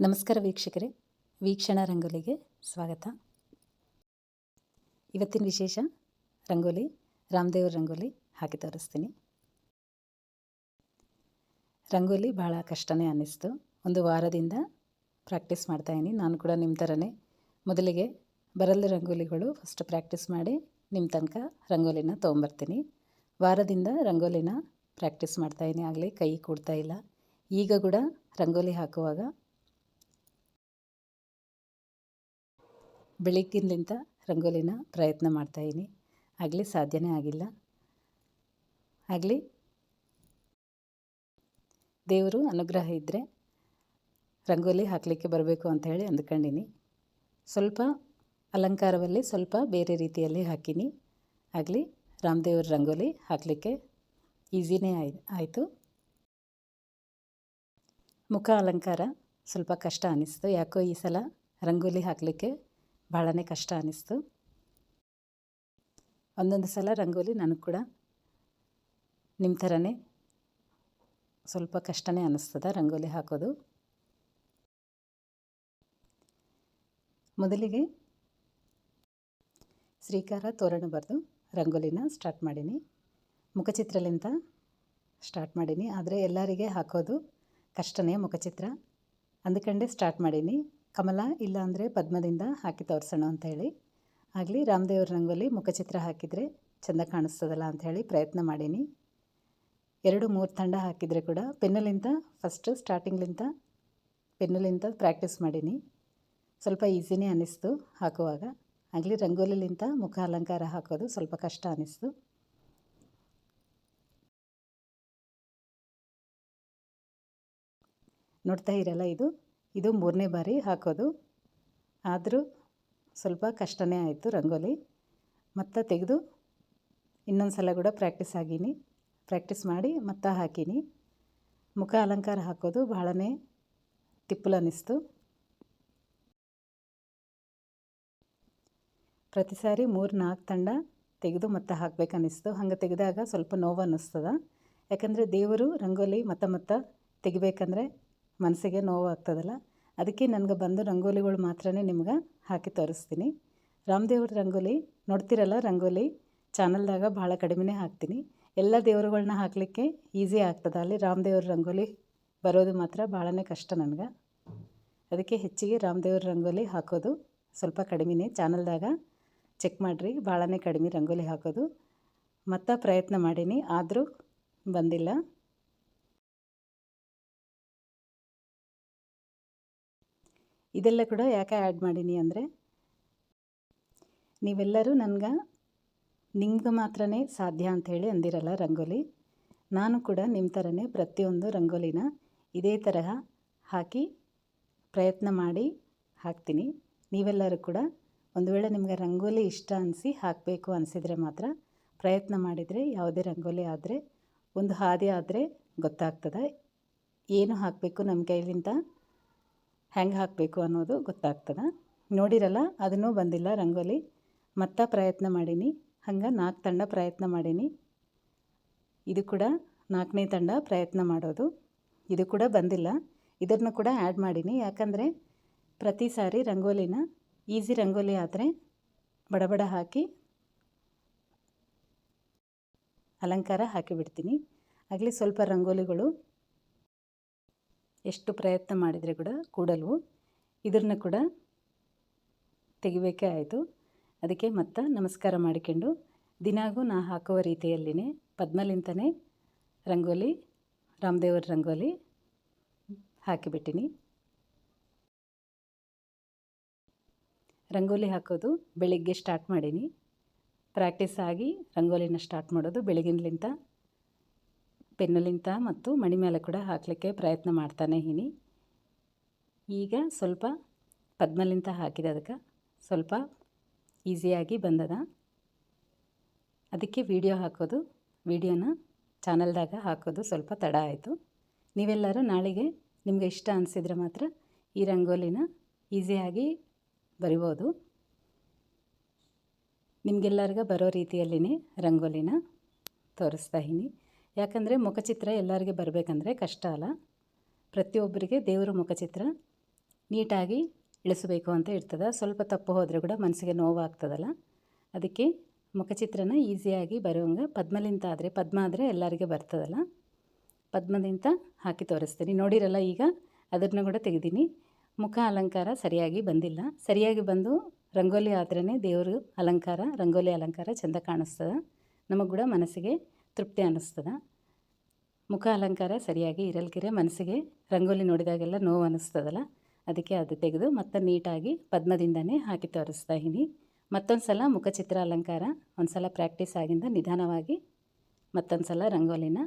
ನಮಸ್ಕಾರ ವೀಕ್ಷಕರೇ, ವೀಕ್ಷಣಾ ರಂಗೋಲಿಗೆ ಸ್ವಾಗತ. ಇವತ್ತಿನ ವಿಶೇಷ ರಂಗೋಲಿ, ರಾಮದೇವ್ರ ರಂಗೋಲಿ ಹಾಕಿ ತೋರಿಸ್ತೀನಿ. ರಂಗೋಲಿ ಭಾಳ ಕಷ್ಟನೇ ಅನ್ನಿಸ್ತು. ಒಂದು ವಾರದಿಂದ ಪ್ರಾಕ್ಟೀಸ್ ಮಾಡ್ತಾಯಿದ್ದೀನಿ. ನಾನು ಕೂಡ ನಿಮ್ಮ ಥರನೇ ಮೊದಲಿಗೆ ಬರಲ್ಲ ರಂಗೋಲಿಗಳು ಫಸ್ಟ್ ಪ್ರಾಕ್ಟೀಸ್ ಮಾಡಿ ನಿಮ್ಮ ತನಕ ರಂಗೋಲಿನ ತೊಗೊಂಬರ್ತೀನಿ. ವಾರದಿಂದ ರಂಗೋಲಿನ ಪ್ರಾಕ್ಟೀಸ್ ಮಾಡ್ತಾಯಿದ್ದೀನಿ. ಆಗಲಿ ಕೈ ಕೂಡ್ತಾ ಇಲ್ಲ. ಈಗ ಕೂಡ ರಂಗೋಲಿ ಹಾಕುವಾಗ ಬೆಳಗ್ಗಿನಿಂದ ರಂಗೋಲಿನ ಪ್ರಯತ್ನ ಮಾಡ್ತಾಯಿದ್ದೀನಿ. ಆಗಲಿ ಸಾಧ್ಯನೇ ಆಗಿಲ್ಲ. ಆಗಲಿ ದೇವರು ಅನುಗ್ರಹ ಇದ್ದರೆ ರಂಗೋಲಿ ಹಾಕಲಿಕ್ಕೆ ಬರಬೇಕು ಅಂತ ಹೇಳಿ ಅಂದ್ಕೊಂಡಿನಿ. ಸ್ವಲ್ಪ ಅಲಂಕಾರದಲ್ಲಿ ಸ್ವಲ್ಪ ಬೇರೆ ರೀತಿಯಲ್ಲಿ ಹಾಕೀನಿ. ಆಗಲಿ ರಾಮದೇವ್ರ ರಂಗೋಲಿ ಹಾಕಲಿಕ್ಕೆ ಈಸಿನೇ ಆಯಿತು. ಮುಖ ಅಲಂಕಾರ ಸ್ವಲ್ಪ ಕಷ್ಟ ಅನ್ನಿಸ್ತು. ಯಾಕೋ ಈ ಸಲ ರಂಗೋಲಿ ಹಾಕಲಿಕ್ಕೆ ಭಾಳನೇ ಕಷ್ಟ ಅನ್ನಿಸ್ತು. ಒಂದೊಂದು ಸಲ ರಂಗೋಲಿ ನನಗೆ ಕೂಡ ನಿಮ್ಮ ಥರನೇ ಸ್ವಲ್ಪ ಕಷ್ಟನೇ ಅನ್ನಿಸ್ತದೆ ರಂಗೋಲಿ ಹಾಕೋದು. ಮೊದಲಿಗೆ ಶ್ರೀಕಾರ ತೋರಣ ಬರೆದು ರಂಗೋಲಿನ ಸ್ಟಾರ್ಟ್ ಮಾಡೀನಿ. ಮುಖಚಿತ್ರಲಿಂದ ಸ್ಟಾರ್ಟ್ ಮಾಡೀನಿ. ಆದರೆ ಎಲ್ಲರಿಗೆ ಹಾಕೋದು ಕಷ್ಟನೇ ಮುಖಚಿತ್ರ ಅಂದ್ಕೊಂಡೆ ಸ್ಟಾರ್ಟ್ ಮಾಡೀನಿ. ಕಮಲ ಇಲ್ಲ ಅಂದರೆ ಪದ್ಮದಿಂದ ಹಾಕಿ ತೋರಿಸೋಣ ಅಂಥೇಳಿ. ಆಗಲಿ ರಾಮದೇವ್ರ ರಂಗೋಲಿ ಮುಖಚಿತ್ರ ಹಾಕಿದರೆ ಚೆಂದ ಕಾಣಿಸ್ತದಲ್ಲ ಅಂಥೇಳಿ ಪ್ರಯತ್ನ ಮಾಡೀನಿ. 2-3 ತಂಡ ಹಾಕಿದರೆ ಕೂಡ ಪೆನ್ನಲಿಂದ ಫಸ್ಟ್ ಸ್ಟಾರ್ಟಿಂಗ್ಲಿಂದ ಪೆನ್ನಲಿಂದ ಪ್ರಾಕ್ಟೀಸ್ ಮಾಡೀನಿ. ಸ್ವಲ್ಪ ಈಸಿನೇ ಅನ್ನಿಸ್ತು ಹಾಕುವಾಗ. ಆಗಲಿ ರಂಗೋಲಿಲಿಂದ ಮುಖ ಅಲಂಕಾರ ಹಾಕೋದು ಸ್ವಲ್ಪ ಕಷ್ಟ ಅನ್ನಿಸ್ತು. ನೋಡ್ತಾ ಇರಲ್ಲ, ಇದು 3ನೇ ಬಾರಿ ಹಾಕೋದು. ಆದರೂ ಸ್ವಲ್ಪ ಕಷ್ಟನೇ ಆಯಿತು ರಂಗೋಲಿ. ಮತ್ತೆ ತೆಗೆದು ಇನ್ನೊಂದು ಸಲ ಕೂಡ ಪ್ರಾಕ್ಟೀಸ್ ಮಾಡಿ ಮತ್ತೆ ಹಾಕೀನಿ. ಮುಖ ಅಲಂಕಾರ ಹಾಕೋದು ಭಾಳನೇ ತಿಪ್ಪಲು ಅನ್ನಿಸ್ತು. ಪ್ರತಿ ಸಾರಿ 3-4 ತಂಡ ತೆಗೆದು ಮತ್ತೆ ಹಾಕಬೇಕನ್ನಿಸ್ತು. ಹಂಗೆ ತೆಗೆದಾಗ ಸ್ವಲ್ಪ ನೋವು ಅನ್ನಿಸ್ತದೆ. ಯಾಕಂದರೆ ದೇವರು ರಂಗೋಲಿ ಮತ್ತೆ ತೆಗಿಬೇಕಂದ್ರೆ ಮನಸ್ಸಿಗೆ ನೋವು ಆಗ್ತದಲ್ಲ. ಅದಕ್ಕೆ ನನಗೆ ಬಂದು ರಂಗೋಲಿಗಳು ಮಾತ್ರ ನಿಮ್ಗೆ ಹಾಕಿ ತೋರಿಸ್ತೀನಿ. ರಾಮದೇವ್ರ ರಂಗೋಲಿ ನೋಡ್ತಿರಲ್ಲ, ರಂಗೋಲಿ ಚಾನಲ್ದಾಗ ಭಾಳ ಕಡಿಮೆನೇ ಹಾಕ್ತೀನಿ. ಎಲ್ಲ ದೇವರುಗಳನ್ನ ಹಾಕಲಿಕ್ಕೆ ಈಸಿ ಆಗ್ತದೆ. ಅಲ್ಲಿ ರಾಮದೇವ್ರ ರಂಗೋಲಿ ಬರೋದು ಮಾತ್ರ ಭಾಳನೇ ಕಷ್ಟ ನನಗೆ. ಅದಕ್ಕೆ ಹೆಚ್ಚಿಗೆ ರಾಮದೇವ್ರ ರಂಗೋಲಿ ಹಾಕೋದು ಸ್ವಲ್ಪ ಕಡಿಮೆನೇ. ಚಾನಲ್ದಾಗ ಚೆಕ್ ಮಾಡಿರಿ, ಭಾಳನೇ ಕಡಿಮೆ ರಂಗೋಲಿ ಹಾಕೋದು. ಮತ್ತೆ ಪ್ರಯತ್ನ ಮಾಡೀನಿ, ಆದರೂ ಬಂದಿಲ್ಲ. ಇದೆಲ್ಲ ಕೂಡ ಯಾಕೆ ಆ್ಯಡ್ ಮಾಡೀನಿ ಅಂದರೆ, ನೀವೆಲ್ಲರೂ ನಿಮ್ಗೆ ಮಾತ್ರ ಸಾಧ್ಯ ಅಂಥೇಳಿ ಅಂದಿರಲ್ಲ ರಂಗೋಲಿ. ನಾನು ಕೂಡ ನಿಮ್ಮ ಥರನೇ ಪ್ರತಿಯೊಂದು ರಂಗೋಲಿನ ಇದೇ ತರಹ ಹಾಕಿ ಪ್ರಯತ್ನ ಮಾಡಿ ಹಾಕ್ತೀನಿ. ನೀವೆಲ್ಲರೂ ಕೂಡ ಒಂದು ವೇಳೆ ನಿಮಗೆ ರಂಗೋಲಿ ಇಷ್ಟ ಅನಿಸಿ ಹಾಕಬೇಕು ಅನಿಸಿದರೆ ಮಾತ್ರ ಪ್ರಯತ್ನ ಮಾಡಿದರೆ ಯಾವುದೇ ರಂಗೋಲಿ ಆದರೆ ಒಂದು ಹಾದಿ ಆದರೆ ಗೊತ್ತಾಗ್ತದೆ. ಏನು ಹಾಕಬೇಕು, ನಮ್ಮ ಕೈಲಿಂದ ಹೆಂಗೆ ಹಾಕಬೇಕು ಅನ್ನೋದು ಗೊತ್ತಾಗ್ತದೆ. ನೋಡಿರಲ್ಲ, ಅದನ್ನೂ ಬಂದಿಲ್ಲ ರಂಗೋಲಿ. ಮತ್ತೆ ಪ್ರಯತ್ನ ಮಾಡೀನಿ. ಹಂಗೆ 4 ತಂಡ ಪ್ರಯತ್ನ ಮಾಡೀನಿ. ಇದು ಕೂಡ 4ನೇ ತಂಡ ಪ್ರಯತ್ನ ಮಾಡೋದು. ಇದು ಕೂಡ ಬಂದಿಲ್ಲ. ಇದನ್ನು ಕೂಡ ಆ್ಯಡ್ ಮಾಡೀನಿ. ಯಾಕಂದರೆ ಪ್ರತಿ ಸಾರಿ ರಂಗೋಲಿನ ಈಸಿ ರಂಗೋಲಿ ಆದರೆ ಬಡ ಹಾಕಿ ಅಲಂಕಾರ ಹಾಕಿಬಿಡ್ತೀನಿ. ಆಗಲಿ ಸ್ವಲ್ಪ ರಂಗೋಲಿಗಳು ಎಷ್ಟು ಪ್ರಯತ್ನ ಮಾಡಿದರೆ ಕೂಡ ಕೂಡಲ್ವು. ಇದನ್ನು ಕೂಡ ತೆಗಿಬೇಕೇ ಆಯಿತು. ಅದಕ್ಕೆ ಮತ್ತೆ ನಮಸ್ಕಾರ ಮಾಡಿಕೊಂಡು ದಿನಾಗೂ ನಾ ಹಾಕುವ ರೀತಿಯಲ್ಲಿನೇ ಪದ್ಮಲಿಂತನೇ ರಂಗೋಲಿ, ರಾಮದೇವ್ರ ರಂಗೋಲಿ ಹಾಕಿಬಿಟ್ಟಿನಿ. ರಂಗೋಲಿ ಹಾಕೋದು ಬೆಳಿಗ್ಗೆ ಸ್ಟಾರ್ಟ್ ಮಾಡೀನಿ. ಪ್ರಾಕ್ಟೀಸ್ ಆಗಿ ರಂಗೋಲಿನ ಸ್ಟಾರ್ಟ್ ಮಾಡೋದು ಬೆಳಗಿನಲಿಂತ ಪೆನ್ನಲಿಂತ ಮತ್ತು ಮಣಿ ಮೇಲೆ ಕೂಡ ಹಾಕಲಿಕ್ಕೆ ಪ್ರಯತ್ನ ಮಾಡ್ತಾನೆ ಇದ್ದೀನಿ. ಈಗ ಸ್ವಲ್ಪ ಪದ್ಮಲಿಂತ ಹಾಕಿದದಕ್ಕೆ ಸ್ವಲ್ಪ ಈಸಿಯಾಗಿ ಬಂದದ. ಅದಕ್ಕೆ ವಿಡಿಯೋನ ಚಾನಲ್ದಾಗ ಹಾಕೋದು ಸ್ವಲ್ಪ ತಡ ಆಯಿತು. ನೀವೆಲ್ಲರೂ ನಾಳೆಗೆ ನಿಮಗೆ ಇಷ್ಟ ಅನಿಸಿದರೆ ಮಾತ್ರ ಈ ರಂಗೋಲಿನ ಈಸಿಯಾಗಿ ಬರಿಬೋದು. ನಿಮಗೆಲ್ಲರಿಗೂ ಬರೋ ರೀತಿಯಲ್ಲಿನೇ ರಂಗೋಲಿನ ತೋರಿಸ್ತಾ ಇದ್ದೀನಿ. ಯಾಕಂದರೆ ಮುಖಚಿತ್ರ ಎಲ್ಲರಿಗೆ ಬರಬೇಕಂದ್ರೆ ಕಷ್ಟ ಅಲ್ಲ. ಪ್ರತಿಯೊಬ್ಬರಿಗೆ ದೇವರ ಮುಖಚಿತ್ರ ನೀಟಾಗಿ ಇಳಿಸಬೇಕು ಅಂತ ಇರ್ತದೆ. ಸ್ವಲ್ಪ ತಪ್ಪು ಹೋದರೆ ಕೂಡ ಮನಸ್ಸಿಗೆ ನೋವಾಗ್ತದಲ್ಲ, ಅದಕ್ಕೆ ಮುಖಚಿತ್ರನ ಈಸಿಯಾಗಿ ಬರುವಂಗೆ ಪದ್ಮಲಿಂತ ಆದರೆ, ಪದ್ಮ ಆದರೆ ಎಲ್ಲರಿಗೆ ಬರ್ತದಲ್ಲ, ಪದ್ಮದಿಂದ ಹಾಕಿ ತೋರಿಸ್ತೀನಿ. ನೋಡಿರಲ್ಲ, ಈಗ ಅದನ್ನು ಕೂಡ ತೆಗೆದೀನಿ. ಮುಖ ಅಲಂಕಾರ ಸರಿಯಾಗಿ ಬಂದಿಲ್ಲ. ಸರಿಯಾಗಿ ಬಂದು ರಂಗೋಲಿ ಆದ್ರೇ ದೇವರು ಅಲಂಕಾರ, ರಂಗೋಲಿ ಅಲಂಕಾರ ಚೆಂದ ಕಾಣಿಸ್ತದೆ, ನಮಗೆ ಕೂಡ ಮನಸ್ಸಿಗೆ ತೃಪ್ತಿ ಅನ್ನಿಸ್ತದೆ. ಮುಖ ಅಲಂಕಾರ ಸರಿಯಾಗಿ ಇರಲ್ಕಿರೆ ಮನಸ್ಸಿಗೆ ರಂಗೋಲಿ ನೋಡಿದಾಗೆಲ್ಲ ನೋವು ಅನ್ನಿಸ್ತದಲ್ಲ, ಅದಕ್ಕೆ ಅದು ತೆಗೆದು ಮತ್ತೆ ನೀಟಾಗಿ ಪದ್ಮದಿಂದನೇ ಹಾಕಿ ತೋರಿಸ್ತಾ ಇದ್ದೀನಿ. ಮತ್ತೊಂದು ಸಲ ಮುಖಚಿತ್ರ ಅಲಂಕಾರ ಒಂದು ಸಲ ಪ್ರಾಕ್ಟೀಸ್ ಆಗಿಂದ ನಿಧಾನವಾಗಿ ಮತ್ತೊಂದು ಸಲ ರಂಗೋಲಿನ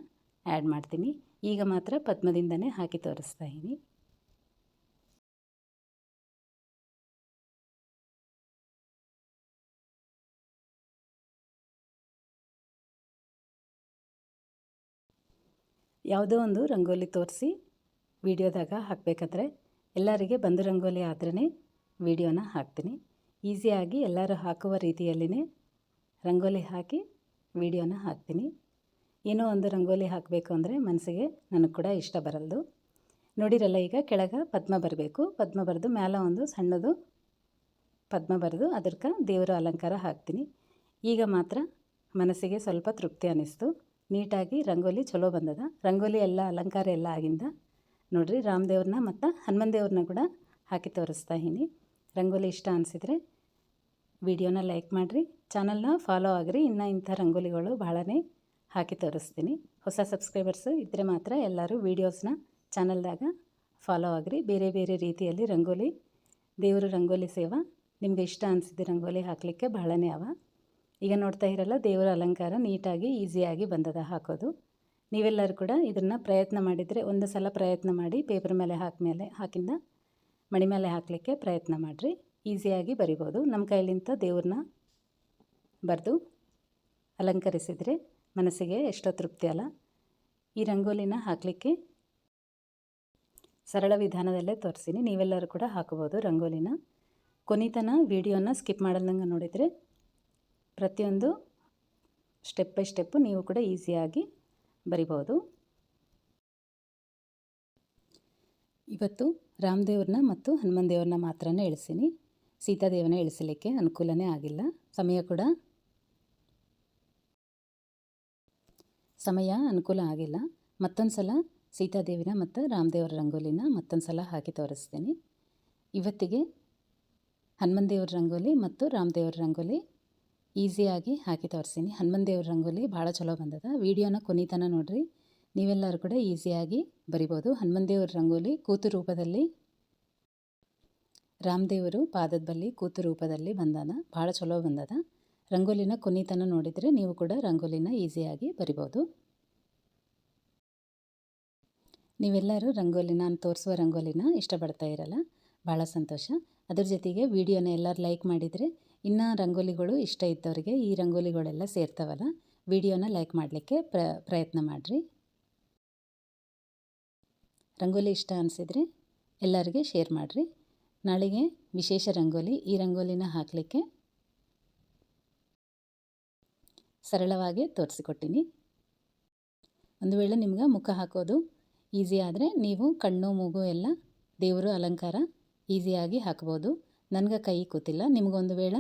ಆ್ಯಡ್ ಮಾಡ್ತೀನಿ. ಈಗ ಮಾತ್ರ ಪದ್ಮದಿಂದನೇ ಹಾಕಿ ತೋರಿಸ್ತಾ ಇದ್ದೀನಿ. ಯಾವುದೋ ಒಂದು ರಂಗೋಲಿ ತೋರಿಸಿ ವಿಡಿಯೋದಾಗ ಹಾಕಬೇಕಾದ್ರೆ ಎಲ್ಲರಿಗೆ ಬಂದು ರಂಗೋಲಿ ಆದ್ರೇ ವಿಡಿಯೋನ ಹಾಕ್ತೀನಿ. ಈಸಿಯಾಗಿ ಎಲ್ಲರೂ ಹಾಕುವ ರೀತಿಯಲ್ಲಿನೇ ರಂಗೋಲಿ ಹಾಕಿ ವಿಡಿಯೋನ ಹಾಕ್ತೀನಿ. ಏನೋ ಒಂದು ರಂಗೋಲಿ ಹಾಕಬೇಕು ಅಂದರೆ ಮನಸ್ಸಿಗೆ ನನಗೆ ಕೂಡ ಇಷ್ಟ ಬರಲ್ದು. ನೋಡಿರಲ್ಲ, ಈಗ ಕೆಳಗೆ ಪದ್ಮ ಬರಬೇಕು, ಪದ್ಮ ಬರೆದು ಮೇಲೆ ಒಂದು ಸಣ್ಣದು ಪದ್ಮ ಬರೆದು ಅದಕ್ಕೆ ದೇವರ ಅಲಂಕಾರ ಹಾಕ್ತೀನಿ. ಈಗ ಮಾತ್ರ ಮನಸ್ಸಿಗೆ ಸ್ವಲ್ಪ ತೃಪ್ತಿ ಅನ್ನಿಸ್ತು. ನೀಟಾಗಿ ರಂಗೋಲಿ ಚಲೋ ಬಂದದ. ರಂಗೋಲಿ ಎಲ್ಲ ಅಲಂಕಾರ ಎಲ್ಲ ಆಗಿಂದ ನೋಡಿರಿ, ರಾಮದೇವ್ರನ್ನ ಮತ್ತು ಹನುಮನ್ ದೇವ್ರನ್ನ ಕೂಡ ಹಾಕಿ ತೋರಿಸ್ತಾ ಇದ್ದೀನಿ. ರಂಗೋಲಿ ಇಷ್ಟ ಅನಿಸಿದರೆ ವಿಡಿಯೋನ ಲೈಕ್ ಮಾಡಿರಿ, ಚಾನಲ್ನ ಫಾಲೋ ಆಗಿರಿ. ಇನ್ನು ಇಂಥ ರಂಗೋಲಿಗಳು ಭಾಳನೇ ಹಾಕಿ ತೋರಿಸ್ತೀನಿ. ಹೊಸ ಸಬ್ಸ್ಕ್ರೈಬರ್ಸು ಇದ್ದರೆ ಮಾತ್ರ ಎಲ್ಲರೂ ವೀಡಿಯೋಸ್ನ ಚಾನಲ್ದಾಗ ಫಾಲೋ ಆಗಿರಿ. ಬೇರೆ ಬೇರೆ ರೀತಿಯಲ್ಲಿ ರಂಗೋಲಿ, ದೇವರ ರಂಗೋಲಿ ಸೇವಾ ನಿಮಗೆ ಇಷ್ಟ ಅನಿಸಿದ ರಂಗೋಲಿ ಹಾಕಲಿಕ್ಕೆ ಭಾಳನೇ ಅವ. ಈಗ ನೋಡ್ತಾ ಇರಲ್ಲ, ದೇವರ ಅಲಂಕಾರ ನೀಟಾಗಿ ಈಸಿಯಾಗಿ ಬಂದದ ಹಾಕೋದು. ನೀವೆಲ್ಲರೂ ಕೂಡ ಇದನ್ನು ಪ್ರಯತ್ನ ಮಾಡಿದರೆ, ಒಂದು ಸಲ ಪ್ರಯತ್ನ ಮಾಡಿ ಪೇಪರ್ ಮೇಲೆ ಹಾಕಿಂದ ಮಣಿ ಮೇಲೆ ಹಾಕಲಿಕ್ಕೆ ಪ್ರಯತ್ನ ಮಾಡಿರಿ. ಈಸಿಯಾಗಿ ಬರಿಬೋದು. ನಮ್ಮ ಕೈಲಿಂದ ದೇವ್ರನ್ನ ಬರೆದು ಅಲಂಕರಿಸಿದರೆ ಮನಸ್ಸಿಗೆ ಎಷ್ಟೋ ತೃಪ್ತಿ ಅಲ್ಲ. ಈ ರಂಗೋಲಿನ ಹಾಕಲಿಕ್ಕೆ ಸರಳ ವಿಧಾನದಲ್ಲೇ ತೋರಿಸ್ತೀನಿ, ನೀವೆಲ್ಲರೂ ಕೂಡ ಹಾಕೋಬೋದು ರಂಗೋಲಿನ. ಕೊನೆತನ ವಿಡಿಯೋನ ಸ್ಕಿಪ್ ಮಾಡಲ್ದಂಗೆ ನೋಡಿದರೆ ಪ್ರತಿಯೊಂದು ಸ್ಟೆಪ್ ಬೈ ಸ್ಟೆಪ್ಪು ನೀವು ಕೂಡ ಈಸಿಯಾಗಿ ಬರಿಬೋದು. ಇವತ್ತು ರಾಮದೇವ್ರನ್ನ ಮತ್ತು ಹನುಮನ್ ದೇವ್ರನ್ನ ಮಾತ್ರನೇ ಇಳಿಸೀನಿ. ಸೀತಾದೇವನ ಇಳಿಸಲಿಕ್ಕೆ ಅನುಕೂಲನೇ ಆಗಿಲ್ಲ. ಸಮಯ ಅನುಕೂಲ ಆಗಿಲ್ಲ. ಮತ್ತೊಂದು ಸಲ ಸೀತಾದೇವಿನ ಮತ್ತು ರಾಮದೇವ್ರ ರಂಗೋಲಿನ ಮತ್ತೊಂದು ಸಲ ಹಾಕಿ ತೋರಿಸ್ತೀನಿ. ಇವತ್ತಿಗೆ ಹನುಮನ್ ದೇವ್ರ ರಂಗೋಲಿ ಮತ್ತು ರಾಮದೇವ್ರ ರಂಗೋಲಿ ಈಸಿಯಾಗಿ ಹಾಕಿ ತೋರಿಸ್ತೀನಿ. ಹನುಮನ್ ದೇವ್ರ ರಂಗೋಲಿ ಭಾಳ ಚಲೋ ಬಂದದ. ವಿಡಿಯೋನ ಕೊನೆತನ ನೋಡಿರಿ, ನೀವೆಲ್ಲರೂ ಕೂಡ ಈಸಿಯಾಗಿ ಬರಿಬೋದು. ಹನುಮನ್ ದೇವ್ರ ರಂಗೋಲಿ ಕೂತು ರೂಪದಲ್ಲಿ, ರಾಮದೇವರು ಪಾದದ ಬಳಿ ಕೂತು ರೂಪದಲ್ಲಿ ಬಂದದ, ಭಾಳ ಚಲೋ ಬಂದದ. ರಂಗೋಲಿನ ಕೊನೆತನ ನೋಡಿದರೆ ನೀವು ಕೂಡ ರಂಗೋಲಿನ ಈಸಿಯಾಗಿ ಬರಿಬೋದು. ನೀವೆಲ್ಲರೂ ನಾನು ತೋರಿಸುವ ರಂಗೋಲಿನ ಇಷ್ಟಪಡ್ತಾ ಇರಲ್ಲ, ಭಾಳ ಸಂತೋಷ. ಅದ್ರ ಜೊತೆಗೆ ವಿಡಿಯೋನ ಎಲ್ಲರೂ ಲೈಕ್ ಮಾಡಿದರೆ ಇನ್ನು ರಂಗೋಲಿಗಳು ಇಷ್ಟ ಇದ್ದವರಿಗೆ ಈ ರಂಗೋಲಿಗಳೆಲ್ಲ ಸೇರ್ತಾವಲ್ಲ, ವಿಡಿಯೋನ ಲೈಕ್ ಮಾಡಲಿಕ್ಕೆ ಪ್ರಯತ್ನ ಮಾಡಿರಿ. ರಂಗೋಲಿ ಇಷ್ಟ ಅನಿಸಿದರೆ ಎಲ್ಲರಿಗೆ ಶೇರ್ ಮಾಡಿರಿ. ನಾಳೆಗೆ ವಿಶೇಷ ರಂಗೋಲಿ. ಈ ರಂಗೋಲಿನ ಹಾಕಲಿಕ್ಕೆ ಸರಳವಾಗಿ ತೋರಿಸಿಕೊಟ್ಟಿನಿ. ಒಂದು ವೇಳೆ ನಿಮ್ಗೆ ಮುಖ ಹಾಕೋದು ಈಸಿ ಆದರೆ ನೀವು ಕಣ್ಣು ಮೂಗು ಎಲ್ಲ ದೇವರು ಅಲಂಕಾರ ಈಸಿಯಾಗಿ ಹಾಕ್ಬೋದು. ನನಗೆ ಕೈ ಕೂತಿಲ್ಲ. ನಿಮಗೊಂದು ವೇಳೆ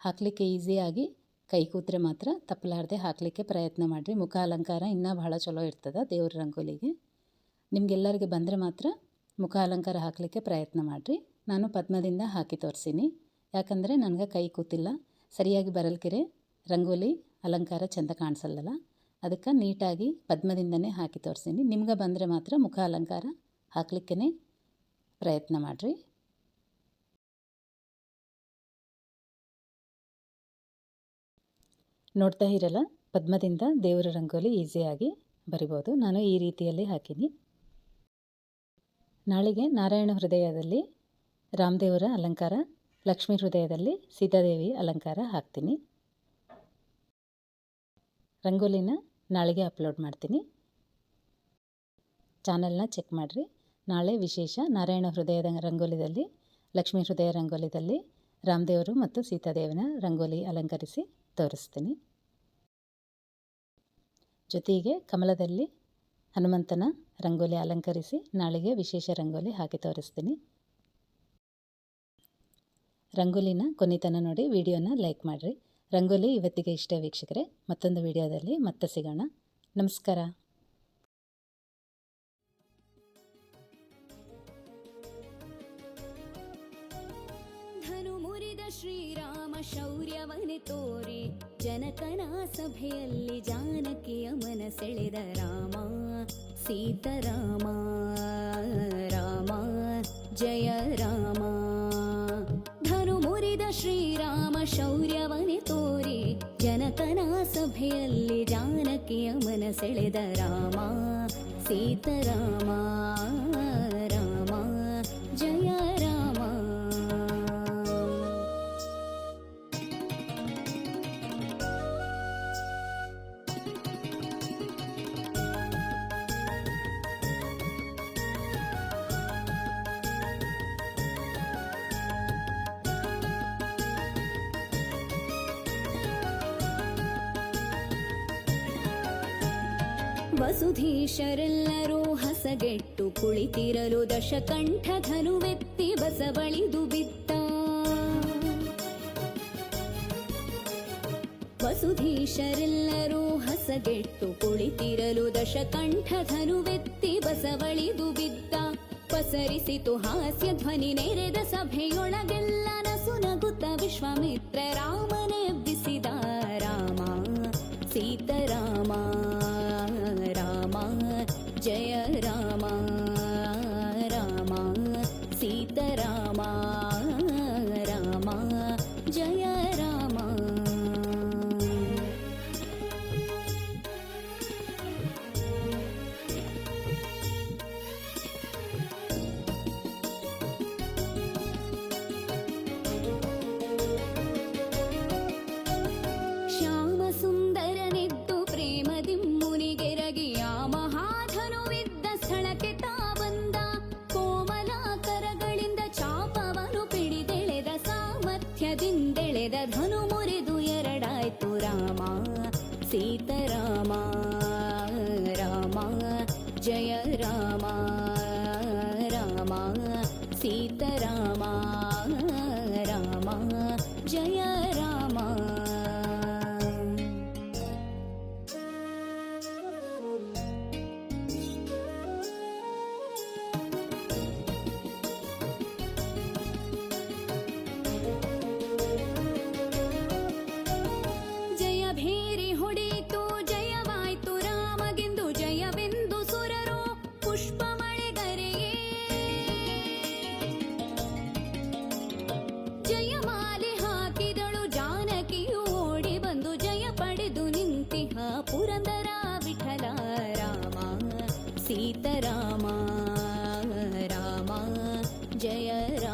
ಹಾಕಲಿಕ್ಕೆ ಈಸಿಯಾಗಿ ಕೈ ಕೂತ್ರೆ ಮಾತ್ರ ತಪ್ಪಲಾರದೆ ಹಾಕಲಿಕ್ಕೆ ಪ್ರಯತ್ನ ಮಾಡಿರಿ. ಮುಖ ಅಲಂಕಾರ ಇನ್ನೂ ಭಾಳ ಚಲೋ ಇರ್ತದೆ ದೇವ್ರ ರಂಗೋಲಿಗೆ. ನಿಮಗೆಲ್ಲರಿಗೆ ಬಂದರೆ ಮಾತ್ರ ಮುಖ ಅಲಂಕಾರ ಹಾಕಲಿಕ್ಕೆ ಪ್ರಯತ್ನ ಮಾಡಿರಿ. ನಾನು ಪದ್ಮದಿಂದ ಹಾಕಿ ತೋರಿಸೀನಿ, ಯಾಕಂದರೆ ನನಗೆ ಕೈ ಕೂತಿಲ್ಲ. ಸರಿಯಾಗಿ ಬರಲ್ಕಿರೆ ರಂಗೋಲಿ ಅಲಂಕಾರ ಚೆಂದ ಕಾಣಿಸಲ್ಲಲ್ಲ, ಅದಕ್ಕೆ ನೀಟಾಗಿ ಪದ್ಮದಿಂದನೇ ಹಾಕಿ ತೋರಿಸೀನಿ. ನಿಮ್ಗೆ ಬಂದರೆ ಮಾತ್ರ ಮುಖ ಅಲಂಕಾರ ಹಾಕಲಿಕ್ಕೇ ಪ್ರಯತ್ನ ಮಾಡಿರಿ. ನೋಡ್ತಾ ಇರಲ್ಲ, ಪದ್ಮದಿಂದ ದೇವರ ರಂಗೋಲಿ ಈಸಿಯಾಗಿ ಬರಿಬೋದು. ನಾನು ಈ ರೀತಿಯಲ್ಲಿ ಹಾಕೀನಿ. ನಾಳೆಗೆ ನಾರಾಯಣ ಹೃದಯದಲ್ಲಿ ರಾಮದೇವರ ಅಲಂಕಾರ, ಲಕ್ಷ್ಮೀ ಹೃದಯದಲ್ಲಿ ಸೀತಾದೇವಿ ಅಲಂಕಾರ ಹಾಕ್ತೀನಿ. ರಂಗೋಲಿನ ನಾಳೆಗೆ ಅಪ್ಲೋಡ್ ಮಾಡ್ತೀನಿ. ಚಾನಲ್ನ ಚೆಕ್ ಮಾಡಿರಿ. ನಾಳೆ ವಿಶೇಷ ನಾರಾಯಣ ಹೃದಯದ ರಂಗೋಲಿದಲ್ಲಿ, ಲಕ್ಷ್ಮೀ ಹೃದಯ ರಂಗೋಲಿದಲ್ಲಿ ರಾಮದೇವರು ಮತ್ತು ಸೀತಾದೇವಿನ ರಂಗೋಲಿ ಅಲಂಕರಿಸಿ ತೋರಿಸ್ತೀನಿ. ಜೊತೆಗೆ ಕಮಲದಲ್ಲಿ ಹನುಮಂತನ ರಂಗೋಲಿ ಅಲಂಕರಿಸಿ ನಾಳೆಗೆ ವಿಶೇಷ ರಂಗೋಲಿ ಹಾಕಿ ತೋರಿಸ್ತೀನಿ. ರಂಗೋಲಿನ ಕೊನೆತನ ನೋಡಿ ವಿಡಿಯೋನ ಲೈಕ್ ಮಾಡಿರಿ. ರಂಗೋಲಿ ಇವತ್ತಿಗೆ ಇಷ್ಟೇ ವೀಕ್ಷಕರೇ. ಮತ್ತೊಂದು ವಿಡಿಯೋದಲ್ಲಿ ಮತ್ತೆ ಸಿಗೋಣ. ನಮಸ್ಕಾರ. ಧನು ಮುರಿದ ಶ್ರೀರಾಮ ಶೌರ್ಯವನೆ ತೋರಿ ಜನಕನ ಸಭೆಯಲ್ಲಿ ಜಾನಕಿಯ ಮನ ಸೆಳೆದ ರಾಮ ಸೀತಾರಾಮ ರಾಮ ಜಯ ರಾಮ. ಧನು ಮುರಿದ ಶ್ರೀರಾಮ ಶೌರ್ಯವನೆ ತೋರಿ ಜನಕನ ಸಭೆಯಲ್ಲಿ ಜಾನಕಿಯ ಮನ ಸೆಳೆದ ರಾಮ ಸೀತಾರಾಮ ರಾಮ ಜಯ ರಾಮ. ವಸುಧೀಶರೆಲ್ಲರೂ ಹಸಗೆಟ್ಟು ಕುಳಿತಿರಲು ದಶಕಂಠ ಧನುವೆತ್ತಿ ಬಸವಳಿದು ಬಿದ್ದ. ವಸುಧೀಶರೆಲ್ಲರೂ ಹಸಗೆಟ್ಟು ಕುಳಿತಿರಲು ದಶಕಂಠ ಧನುವೆತ್ತಿ ಬಸವಳಿದು ಬಿದ್ದ. ಪಸರಿಸಿತು ಹಾಸ್ಯ ಧ್ವನಿ ನೆರೆದ ಸಭೆಯೊಳಗೆಲ್ಲ ನಸು ನಗುತ್ತ ವಿಶ್ವಾಮಿತ್ರ ರಾಮನೆಬ್ಬಿಸಿದ ರಾಮ ಸೀತಾರಾಮ ರಾಮ ಜಯ ರಾಮ ರಾಮ ಸೀತಾರಾಮ ರಾಮ ಜಯ ರಾಮ. ಶ್ಯಾಮ ಸುಂದರನಿದ್ದು ಪ್ರೇಮದಿ ಮುನಿಗೆರಗಿಯ ಮಹಾಧನುವಿದ್ದ ಸ್ಥಳಕ್ಕೆ ತಾ ಬಂದ. ಕೋಮಲ ಕರಗಳಿಂದ ಚಾಪವನು ಪಿಡಿದೆಳೆದ ಸಾಮರ್ಥ್ಯದಿಂದೆಳೆದ ಧನು ಮುರಿದು ಎರಡಾಯ್ತು ರಾಮ ಸೀತಾರಾಮ ರಾಮ ಜಯ ರಾಮ ರಾಮ ಸೀತಾರಾಮ ರಾಮ ಜಯ ರಾಮ. ಜಯ ಭೇರಿ ಹೊಡೆಯಿತು ಜಯವಾಯ್ತು ರಾಮಗೆಂದು ಜಯವೆಂದು ಸುರರು ಪುಷ್ಪ ಮಳೆಗರೆಯೇ. ಜಯಮಾಲೆ ಹಾಕಿದಳು ಜಾನಕಿಯು ಓಡಿ ಬಂದು ಜಯ ಪಡೆದು ನಿಂತಿಹ ಪುರಂದರ ವಿಠಲ ರಾಮ ಸೀತಾರಾಮ ರಾಮ ಜಯ ರಾಮ.